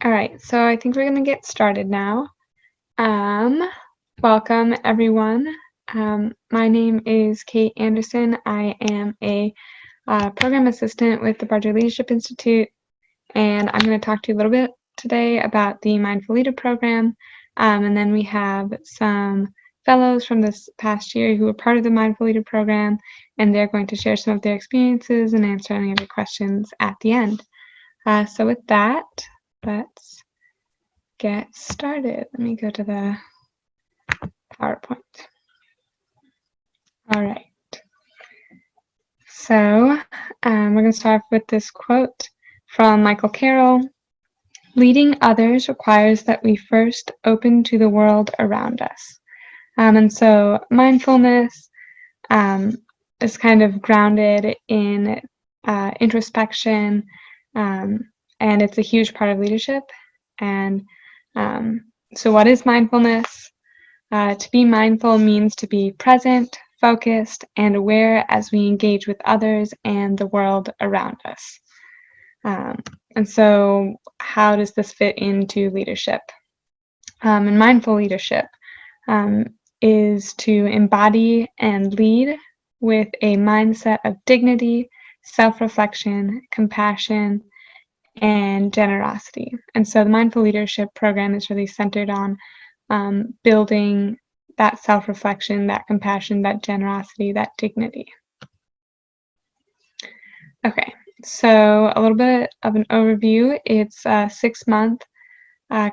All right, so I think we're going to get started now. Um, Welcome, everyone. My name is Kate Anderson. I am a program assistant with the Barger Leadership Institute, and I'm going to talk to you a little bit today about the Mindful Leader program. And then we have some fellows from this past year who were part of the Mindful Leader program, and they're going to share some of their experiences and answer any other questions at the end. So with that, let's get started. Let me go to the PowerPoint. All right. So we're going to start off with this quote from Michael Carroll. Leading others requires that we first open to the world around us. And so mindfulness is kind of grounded in introspection, and it's a huge part of leadership. And so what is mindfulness? To be mindful means to be present, focused, and aware as we engage with others and the world around us. And so how does this fit into leadership? And mindful leadership is to embody and lead with a mindset of dignity, self-reflection, compassion, and generosity. And so the Mindful Leadership program is really centered on building that self-reflection, that compassion, that generosity, that dignity. Okay, so a little bit of an overview. It's a 6-month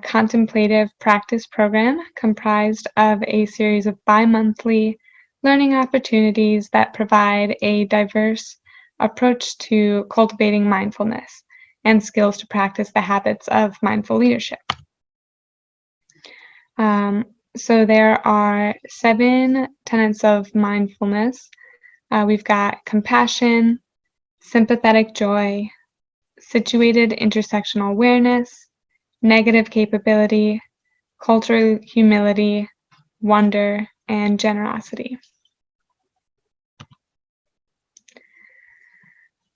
contemplative practice program comprised of a series of bi-monthly learning opportunities that provide a diverse approach to cultivating mindfulness and skills to practice the habits of mindful leadership. So there are 7 tenets of mindfulness. We've got compassion, sympathetic joy, situated intersectional awareness, negative capability, cultural humility, wonder, and generosity.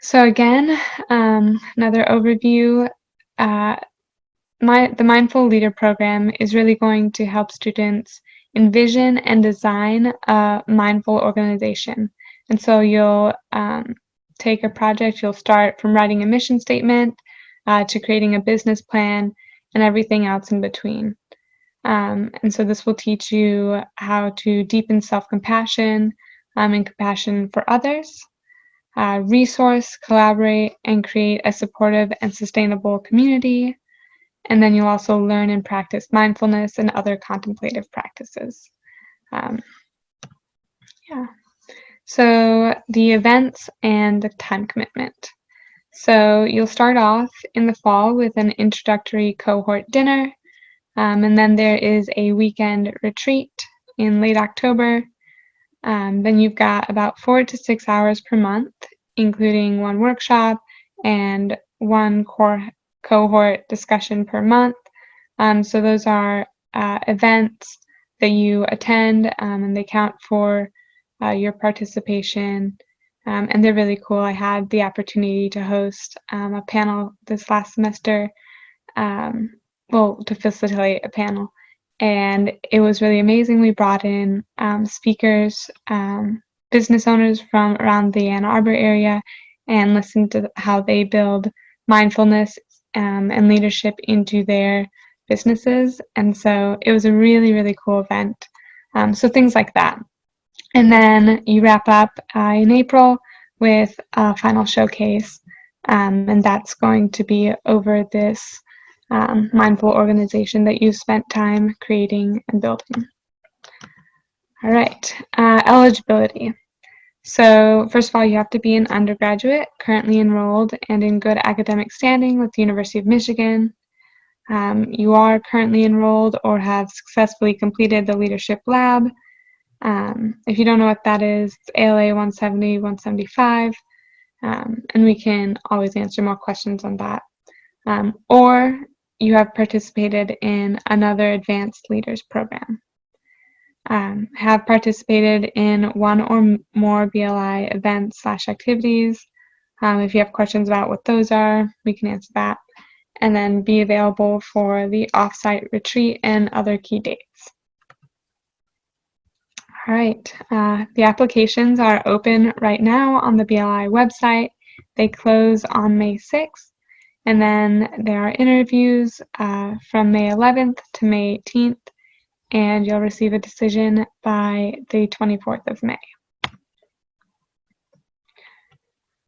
So again, another overview. The Mindful Leader program is really going to help students envision and design a mindful organization. And so you'll take a project, you'll start from writing a mission statement to creating a business plan and everything else in between. And so this will teach you how to deepen self-compassion and compassion for others, resource, collaborate, and create a supportive and sustainable community. And then you'll also learn and practice mindfulness and other contemplative practices. So the events and the time commitment. So you'll start off in the fall with an introductory cohort dinner, and then there is a weekend retreat in late October. Then you've got about 4 to 6 hours per month, including 1 workshop and 1 core cohort discussion per month. So those are events that you attend, and they count for your participation, and they're really cool. I had the opportunity to host a panel this last semester, to facilitate a panel, and it was really amazing. We brought in speakers, business owners from around the Ann Arbor area, and listened to how they build mindfulness and leadership into their businesses. And so it was a really, really cool event. So things like that. And then you wrap up in April with a final showcase, and that's going to be over this mindful organization that you spent time creating and building. All right, eligibility. So first of all, you have to be an undergraduate, currently enrolled and in good academic standing with the University of Michigan. You are currently enrolled or have successfully completed the Leadership Lab. If you don't know what that is, it's ALA 170, 175, and we can always answer more questions on that. Or you have participated in another advanced leaders program. Have participated in 1 or more BLI events/activities. If you have questions about what those are, we can answer that. and then be available for the offsite retreat and other key dates. All right, the applications are open right now on the BLI website. They close on May 6th, and then there are interviews from May 11th to May 18th, and you'll receive a decision by the 24th of May.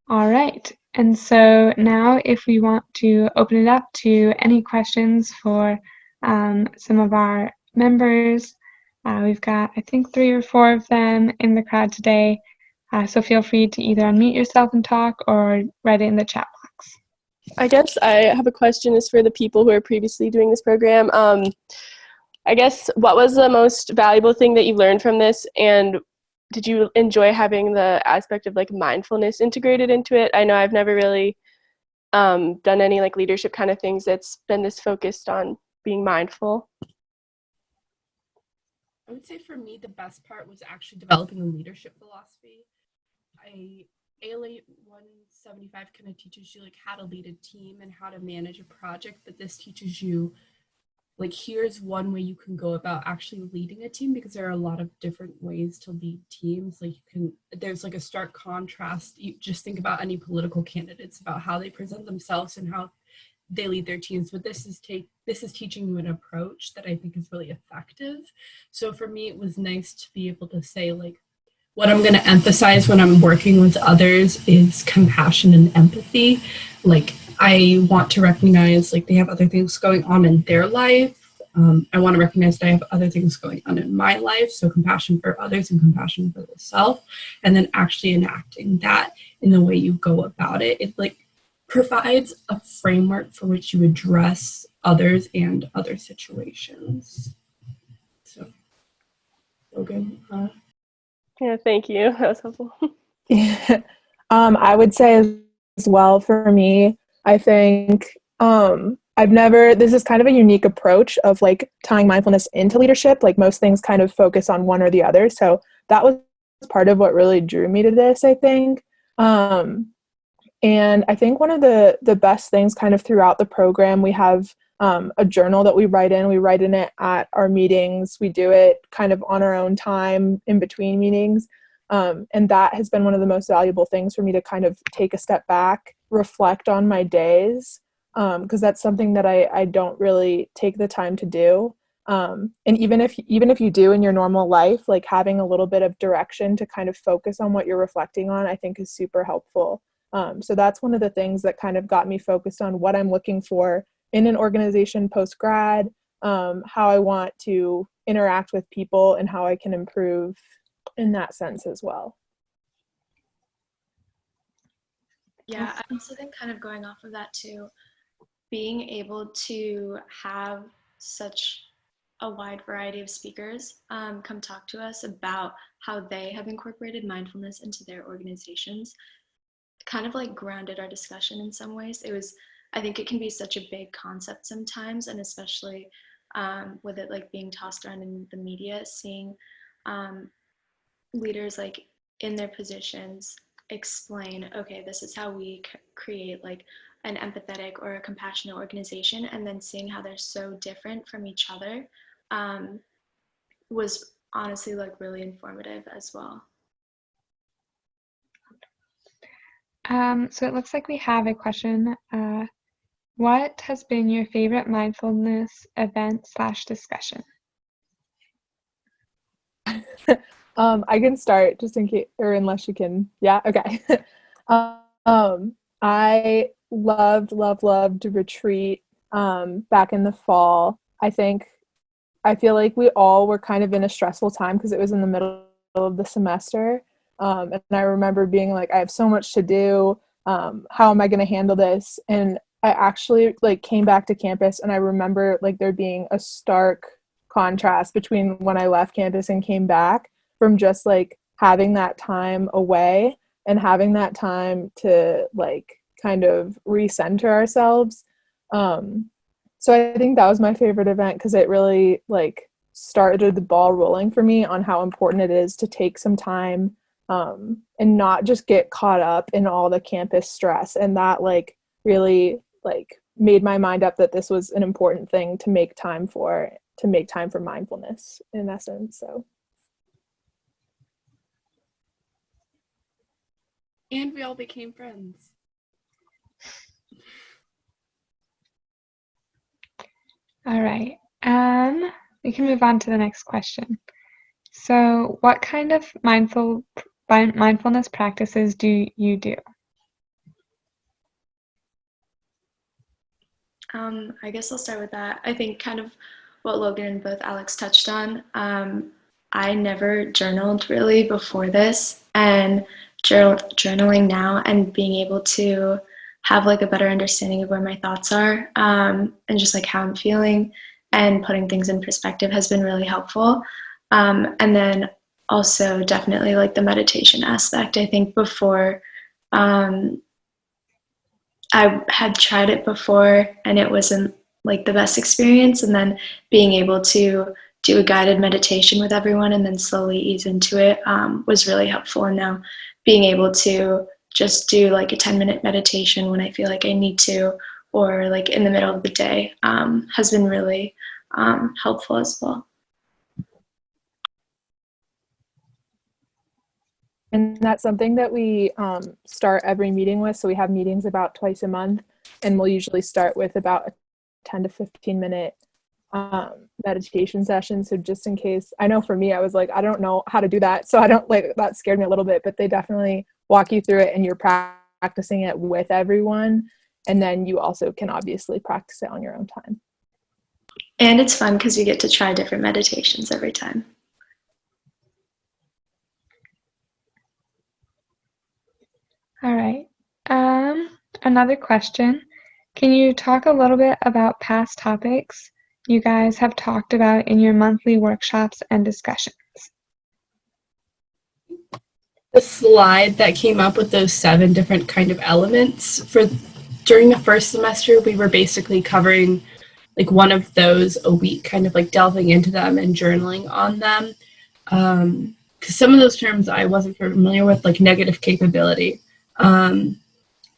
All right, and so now if we want to open it up to any questions for some of our members, we've got, I think, 3 or 4 of them in the crowd today, so feel free to either unmute yourself and talk or write it in the chat box. I guess I have a question is for the people who are previously doing this program. I guess, what was the most valuable thing that you learned from this, and did you enjoy having the aspect of like mindfulness integrated into it? I know I've never really done any like leadership kind of things that's been this focused on being mindful. I would say for me, the best part was actually developing a leadership philosophy. ALA 175 kind of teaches you like how to lead a team and how to manage a project, but this teaches you like here's one way you can go about actually leading a team, because there are a lot of different ways to lead teams. Like there's like a stark contrast. You just think about any political candidates, about how they present themselves and how they lead their teams, but this is teaching you an approach that I think is really effective. So for me, it was nice to be able to say like, what I'm going to emphasize when I'm working with others is compassion and empathy. Like I want to recognize like they have other things going on in their life. I want to recognize that I have other things going on in my life. So compassion for others and compassion for the self, and then actually enacting that in the way you go about it. It like provides a framework for which you address others and other situations. So, Logan. Yeah, thank you. That was helpful. Yeah. I would say as well for me, I think this is kind of a unique approach of like tying mindfulness into leadership. Like most things kind of focus on one or the other. So that was part of what really drew me to this, I think. And I think one of the best things kind of throughout the program, we have a journal that we write in. We write in it at our meetings. We do it kind of on our own time in between meetings. And that has been one of the most valuable things for me to kind of take a step back, reflect on my days, because that's something that I don't really take the time to do. And even if you do in your normal life, like having a little bit of direction to kind of focus on what you're reflecting on, I think is super helpful. So that's one of the things that kind of got me focused on what I'm looking for in an organization post-grad, how I want to interact with people and how I can improve in that sense as well. Yeah, I also think kind of going off of that too, being able to have such a wide variety of speakers come talk to us about how they have incorporated mindfulness into their organizations kind of like grounded our discussion in some ways. I think it can be such a big concept sometimes, and especially with it like being tossed around in the media, seeing leaders like in their positions explain, okay, this is how we create like an empathetic or a compassionate organization, and then seeing how they're so different from each other was honestly like really informative as well. So it looks like we have a question. What has been your favorite mindfulness event / discussion? I can start just in case, or unless you can. Yeah, okay. I loved retreat back in the fall. I feel like we all were kind of in a stressful time because it was in the middle of the semester. And I remember being like, I have so much to do. How am I going to handle this? And I actually like came back to campus, and I remember like there being a stark contrast between when I left campus and came back, from just like having that time away and having that time to like kind of recenter ourselves. So I think that was my favorite event because it really like started the ball rolling for me on how important it is to take some time and not just get caught up in all the campus stress. And that like really like made my mind up that this was an important thing to make time for mindfulness in essence. So. And we all became friends. All right. We can move on to the next question. So, what kind of mindfulness practices do you do? I guess I'll start with that. I think kind of what Logan and both Alex touched on. I never journaled really before this, and journaling now and being able to have like a better understanding of where my thoughts are, and just like how I'm feeling and putting things in perspective has been really helpful. And then also definitely like the meditation aspect. I think before, I had tried it before and it wasn't like the best experience. And then being able to do a guided meditation with everyone and then slowly ease into it was really helpful. And now being able to just do like a 10-minute meditation when I feel like I need to, or like in the middle of the day, has been really helpful as well. And that's something that we start every meeting with. So we have meetings about twice a month, and we'll usually start with about a 10 to 15 minute meditation session. So just in case, I know for me, I was like, I don't know how to do that. So I don't like, that scared me a little bit, but they definitely walk you through it and you're practicing it with everyone. And then you also can obviously practice it on your own time. And it's fun because you get to try different meditations every time. All right. Another question. Can you talk a little bit about past topics you guys have talked about in your monthly workshops and discussions? The slide that came up with those 7 different kind of elements during the first semester, we were basically covering like one of those a week, kind of like delving into them and journaling on them. Because some of those terms I wasn't familiar with, like negative capability.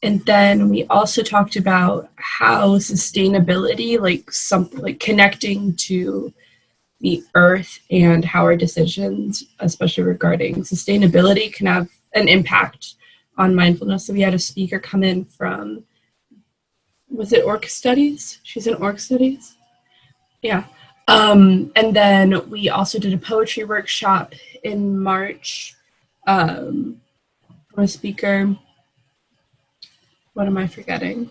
And then we also talked about how sustainability, like something like connecting to the earth and how our decisions, especially regarding sustainability, can have an impact on mindfulness. So we had a speaker come in from, was it Orc Studies? She's in Orc Studies. Yeah. And then we also did a poetry workshop in March from a speaker. What am I forgetting?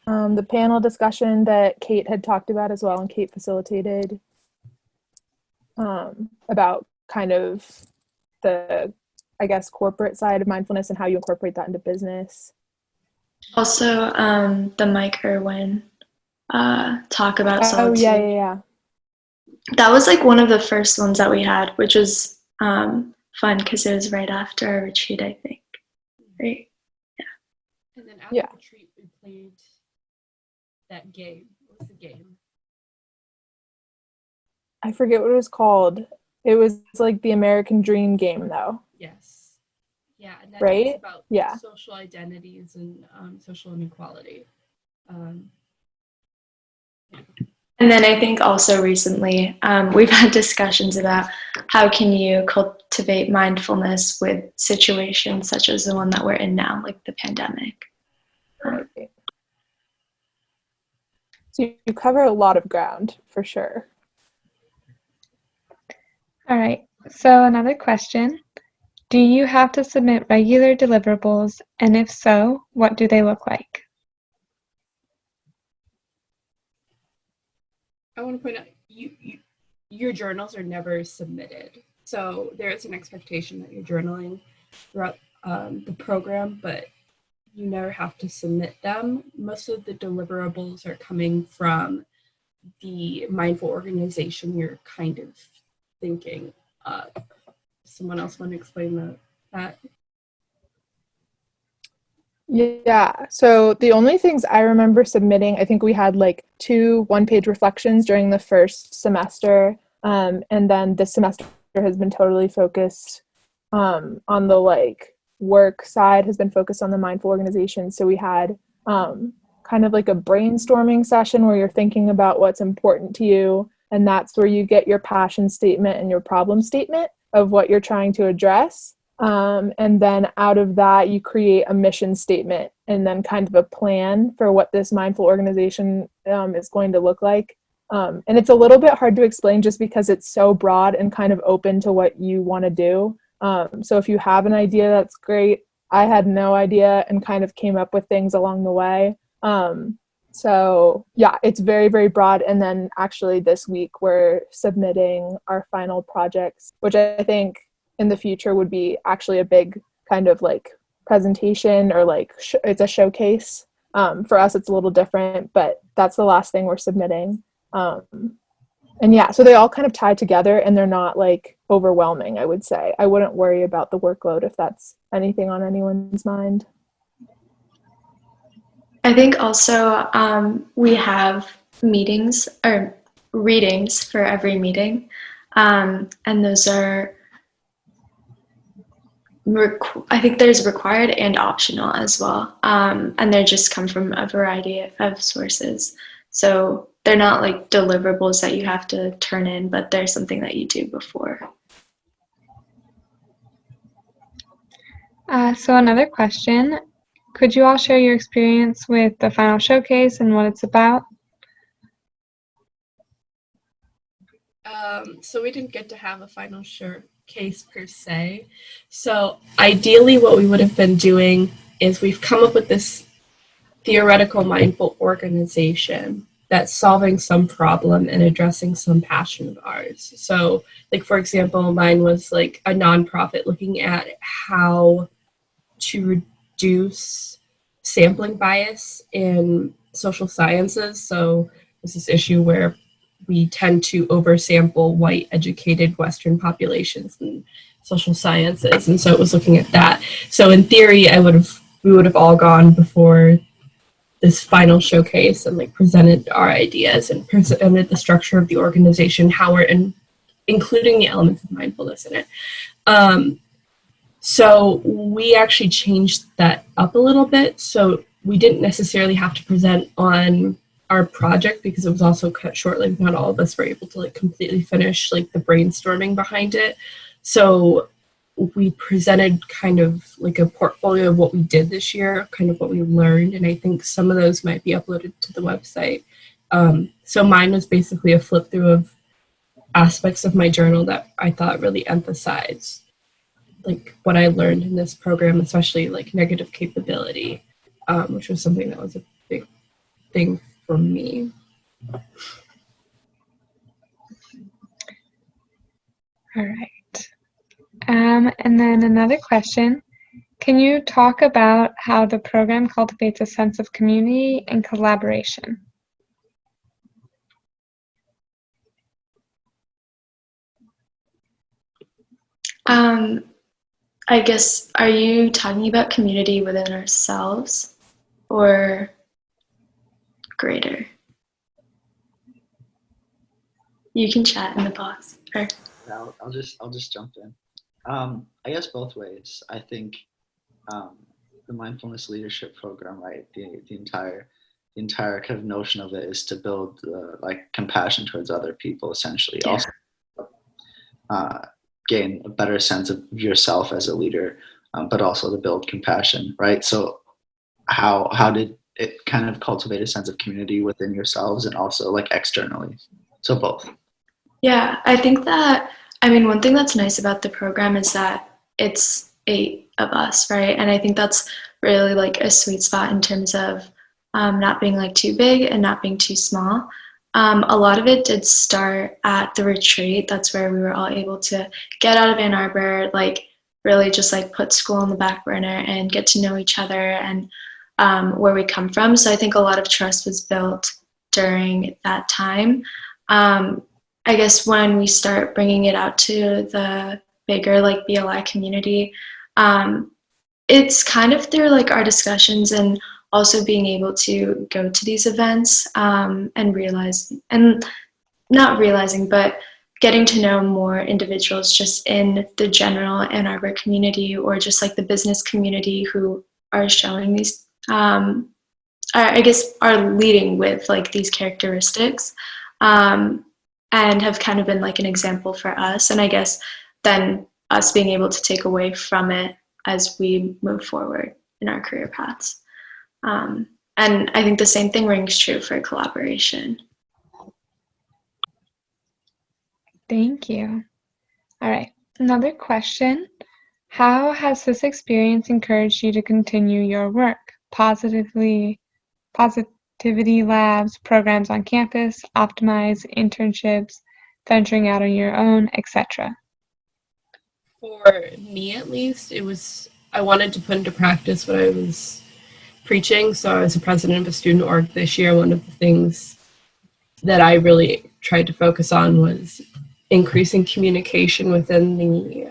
The panel discussion that Kate had talked about as well, and Kate facilitated, about kind of the, I guess, corporate side of mindfulness and how you incorporate that into business. Also, the Mike Irwin talk about solitude. Oh, yeah. That was like one of the first ones that we had, which was fun because it was right after our retreat, I think. Right? Yeah. And then after the retreat, we played that game. What was the game? I forget what it was called. It was like the American Dream game, though. Yes. Yeah, and that right? about social identities and social inequality. And then I think also recently we've had discussions about how can you cultivate mindfulness with situations such as the one that we're in now, like the pandemic. Right. So you cover a lot of ground for sure. All right. So another question. Do you have to submit regular deliverables? And if so, what do they look like? I want to point out, your journals are never submitted. So there is an expectation that you're journaling throughout the program, but you never have to submit them. Most of the deliverables are coming from the mindful organization you're kind of thinking of. Someone else want to explain that? Yeah, so the only things I remember submitting, I think we had like 2 one-page reflections during the first semester, and then this semester has been totally focused on the like work side has been focused on the mindful organization. So we had kind of like a brainstorming session where you're thinking about what's important to you. And that's where you get your passion statement and your problem statement of what you're trying to address. And then out of that, you create a mission statement and then kind of a plan for what this mindful organization is going to look like. And it's a little bit hard to explain just because it's so broad and kind of open to what you want to do. So if you have an idea, that's great. I had no idea and kind of came up with things along the way. So yeah, it's very, very broad. And then actually this week we're submitting our final projects, which I think in the future would be actually a big kind of like presentation or like it's a showcase. For us, it's a little different, but that's the last thing we're submitting. And yeah, so they all kind of tie together and they're not like overwhelming, I would say. I wouldn't worry about the workload if that's anything on anyone's mind. I think also we have meetings or readings for every meeting. And those are, I think there's required and optional as well. And they just come from a variety of sources. So they're not like deliverables that you have to turn in, but they're something that you do before. So another question, could you all share your experience with the final showcase and what it's about? So we didn't get to have a final showcase per se. So ideally what we would have been doing is we've come up with this theoretical mindful organization that's solving some problem and addressing some passion of ours. So like, for example, mine was like a nonprofit looking at how to reduce sampling bias in social sciences. So there's this issue where we tend to oversample white educated Western populations in social sciences. And so it was looking at that. So in theory, we would have all gone before this final showcase and like presented our ideas and presented the structure of the organization, how we're including the elements of mindfulness in it. So we actually changed that up a little bit. So we didn't necessarily have to present on our project because it was also cut short. Like not all of us were able to like completely finish like the brainstorming behind it. So we presented kind of like a portfolio of what we did this year, kind of what we learned. And I think some of those might be uploaded to the website. So mine was basically a flip through of aspects of my journal that I thought really emphasized like what I learned in this program, especially like negative capability, which was something that was a big thing for me. All right. And then another question, can you talk about how the program cultivates a sense of community and collaboration? I guess, are you talking about community within ourselves or greater? You can chat in the box. Or... I'll just jump in. I guess both ways. I think the mindfulness leadership program, right? The entire kind of notion of it is to build like compassion towards other people, essentially. Yeah. Also, gain a better sense of yourself as a leader, but also to build compassion, right? So, how did it kind of cultivate a sense of community within yourselves and also like externally? So both. Yeah, I think that, I mean, one thing that's nice about the program is that it's 8 of us, right? And I think that's really like a sweet spot in terms of not being like too big and not being too small. A lot of it did start at the retreat. That's where we were all able to get out of Ann Arbor, like really just like put school on the back burner and get to know each other and where we come from. So I think a lot of trust was built during that time. I guess when we start bringing it out to the bigger like BLI community, it's kind of through like our discussions and also being able to go to these events and not realizing, but getting to know more individuals just in the general Ann Arbor community, or just like the business community who are showing these, I guess, are leading with like these characteristics, and have kind of been like an example for us. And I guess then us being able to take away from it as we move forward in our career paths. And I think the same thing rings true for collaboration. Thank you. All right, another question. How has this experience encouraged you to continue your work? Positivity labs, programs on campus, optimize internships, venturing out on your own, etc. For me, at least, I wanted to put into practice what I was preaching. So I was the president of a student org this year. One of the things that I really tried to focus on was increasing communication within the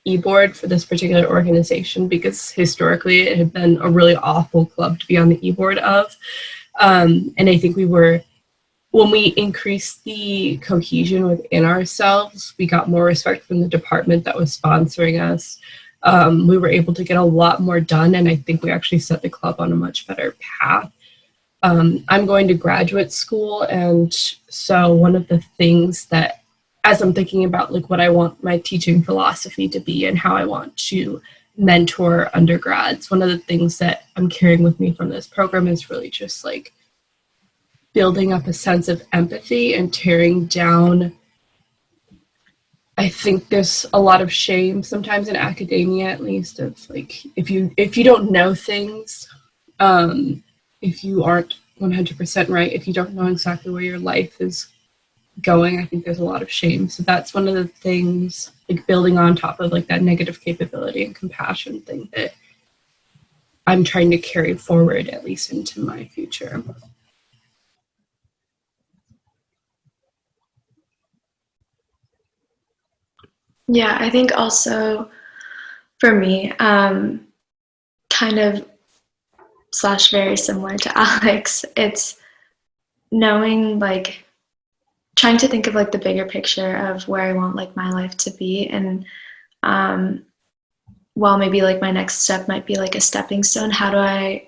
e-board for this particular organization, because historically it had been a really awful club to be on the e-board of. And I think when we increased the cohesion within ourselves, we got more respect from the department that was sponsoring us. We were able to get a lot more done, and I think we actually set the club on a much better path. I'm going to graduate school, and so one of the things that, as I'm thinking about like what I want my teaching philosophy to be and how I want to mentor undergrads, one of the things that I'm carrying with me from this program is really just like building up a sense of empathy and tearing down. I think there's a lot of shame sometimes in academia, at least, of like if you don't know things, if you aren't 100% right, if you don't know exactly where your life is going, I think there's a lot of shame. So that's one of the things, like building on top of like that negative capability and compassion thing that I'm trying to carry forward, at least into my future. Yeah, I think also for me, kind of / very similar to Alex, it's knowing, like, trying to think of like the bigger picture of where I want like my life to be. And while maybe like my next step might be like a stepping stone, how do I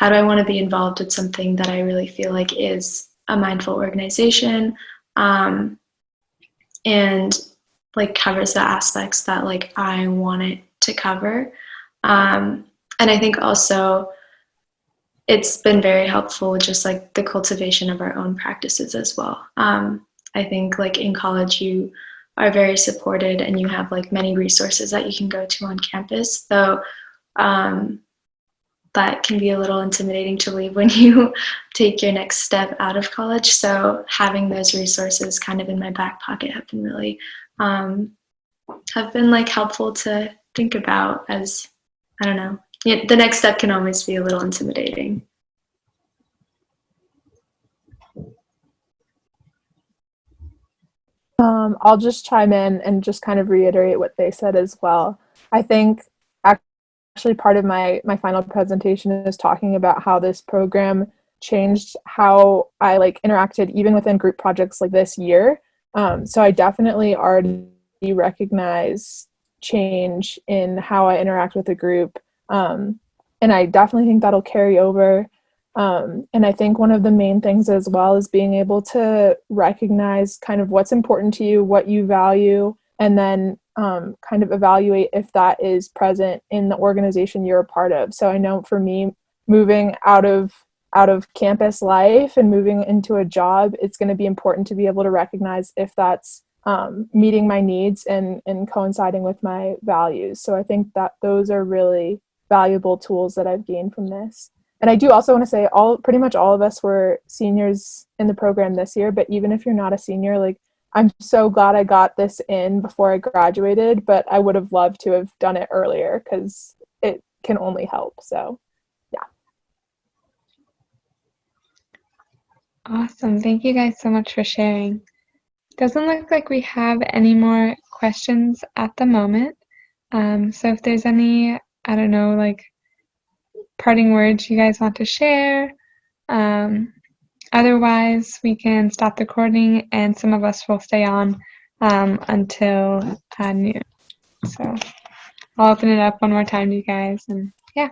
want to be involved with something that I really feel like is a mindful organization, and like covers the aspects that like I want it to cover. And I think also it's been very helpful with just like the cultivation of our own practices as well. I think like in college you are very supported and you have like many resources that you can go to on campus, though that can be a little intimidating to leave when you take your next step out of college. So having those resources kind of in my back pocket have been really have been like helpful to think about, as I don't know, yeah, the next step can always be a little intimidating. I'll just chime in and just kind of reiterate what they said as well. I think actually part of my final presentation is talking about how this program changed how I like interacted even within group projects like this year. So I definitely already recognize change in how I interact with a group. And I definitely think that'll carry over. And I think one of the main things as well is being able to recognize kind of what's important to you, what you value, and then kind of evaluate if that is present in the organization you're a part of. So I know for me, moving out of campus life and moving into a job, it's going to be important to be able to recognize if that's meeting my needs and coinciding with my values. So I think that those are really valuable tools that I've gained from this. And I do also want to say pretty much all of us were seniors in the program this year, but even if you're not a senior, like I'm so glad I got this in before I graduated, but I would have loved to have done it earlier because it can only help. So yeah. Awesome. Thank you guys so much for sharing. Doesn't look like we have any more questions at the moment. So if there's any, I don't know, like parting words you guys want to share, otherwise we can stop the recording and some of us will stay on until noon. So I'll open it up one more time to you guys, and yeah.